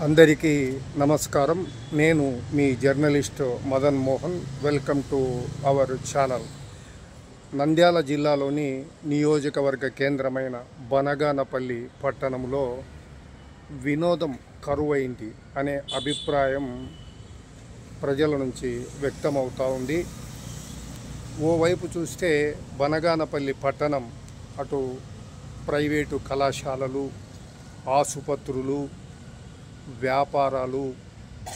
అందరికీ నమస్కారం. నేను మీ journalist Madan Mohan. Welcome to our channel. Nandyal జిల్లాలోని నియోజకవర్గ కేంద్రమైన బనగానపల్లి పట్టణంలో వినోదం కరువైంది అనే అభిప్రాయం ప్రజల నుంచి వ్యక్తమవుతూ ఉంది. ఓవైపు చూస్తే బనగానపల్లి పట్టణం అటు ప్రైవేటు కళాశాలలు, ఆసుపత్రులు, వ్యాపారాలు,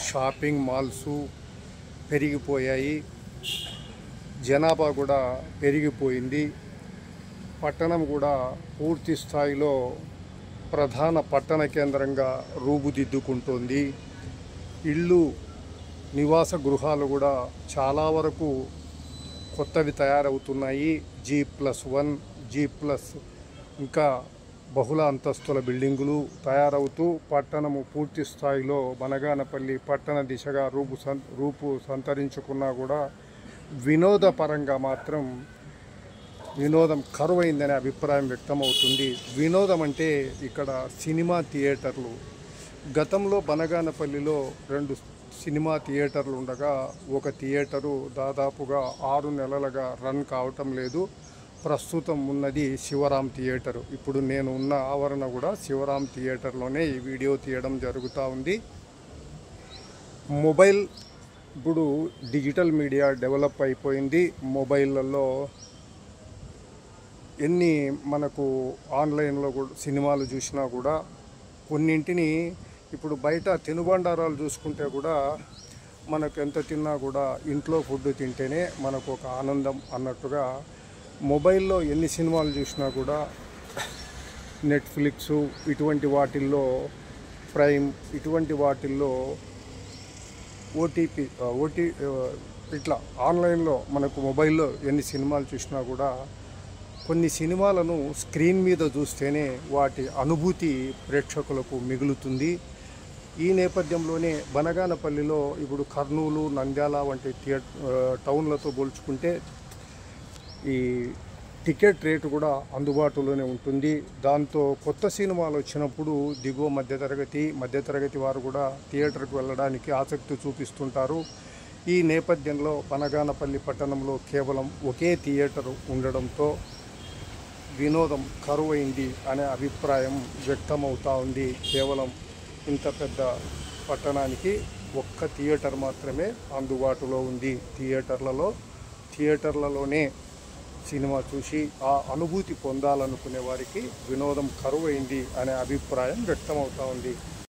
షాపింగ్ మాల్స్ పెరిగిపోయాయి. జనాభా కూడా పెరిగిపోయింది. పట్టణం కూడా పూర్తి స్థాయిలో ప్రధాన పట్టణ కేంద్రంగా రూపుదిద్దుకుంటోంది. ఇళ్ళు, నివాస గృహాలు కూడా చాలా వరకు కొత్తవి తయారవుతున్నాయి. G+1, G+ ఇంకా బహుళ అంతస్తుల బిల్డింగులు తయారవుతూ పట్టణము పూర్తి స్థాయిలో బనగానపల్లి పట్టణ దిశగా రూపు సంతరించుకున్నా కూడా వినోదపరంగా మాత్రం వినోదం కరువైందనే అభిప్రాయం వ్యక్తమవుతుంది. వినోదం అంటే ఇక్కడ సినిమా థియేటర్లు. గతంలో బనగానపల్లిలో 2 సినిమా థియేటర్లు ఉండగా ఒక థియేటరు దాదాపుగా 6 నెలలుగా రన్ కావటం లేదు. ప్రస్తుతం ఉన్నది శివరాం థియేటరు. ఇప్పుడు నేను ఉన్న ఆవరణ కూడా శివరాం థియేటర్లోనే ఈ వీడియో తీయడం జరుగుతూ ఉంది. మొబైల్ ఇప్పుడు డిజిటల్ మీడియా డెవలప్ అయిపోయింది. మొబైళ్ళల్లో ఎన్ని మనకు ఆన్లైన్లో కూడా సినిమాలు చూసినా కూడా కొన్నింటిని ఇప్పుడు బయట తినుబండారాలు చూసుకుంటే కూడా మనకు ఎంత తిన్నా కూడా ఇంట్లో ఫుడ్ తింటేనే మనకు ఒక ఆనందం అన్నట్టుగా మొబైల్లో ఎన్ని సినిమాలు చూసినా కూడా నెట్ఫ్లిక్స్ ఇటువంటి వాటిల్లో, ప్రైమ్ ఇటువంటి వాటిల్లో ఓటీపీ ఇట్లా ఆన్లైన్లో మనకు మొబైల్లో ఎన్ని సినిమాలు చూసినా కూడా కొన్ని సినిమాలను స్క్రీన్ మీద చూస్తేనే వాటి అనుభూతి ప్రేక్షకులకు మిగులుతుంది. ఈ నేపథ్యంలోనే బనగానపల్లిలో ఇప్పుడు కర్నూలు, నంద్యాల వంటి టౌన్లతో పోల్చుకుంటే ఈ టికెట్ రేటు కూడా అందుబాటులోనే ఉంటుంది. దాంతో కొత్త సినిమాలు వచ్చినప్పుడు దిగువ మధ్యతరగతి వారు కూడా థియేటర్కు వెళ్ళడానికి ఆసక్తి చూపిస్తుంటారు. ఈ నేపథ్యంలో బనగానపల్లి పట్టణంలో కేవలం ఒకే థియేటరు ఉండడంతో వినోదం కరువైంది అనే అభిప్రాయం వ్యక్తమవుతూ ఉంది. కేవలం ఇంత పెద్ద పట్టణానికి ఒక్క థియేటర్ మాత్రమే అందుబాటులో ఉంది. థియేటర్లలోనే సినిమా చూసి ఆ అనుభూతి పొందాలనుకునే వారికి వినోదం కరువైంది అనే అభిప్రాయం వ్యక్తమవుతూ ఉంది.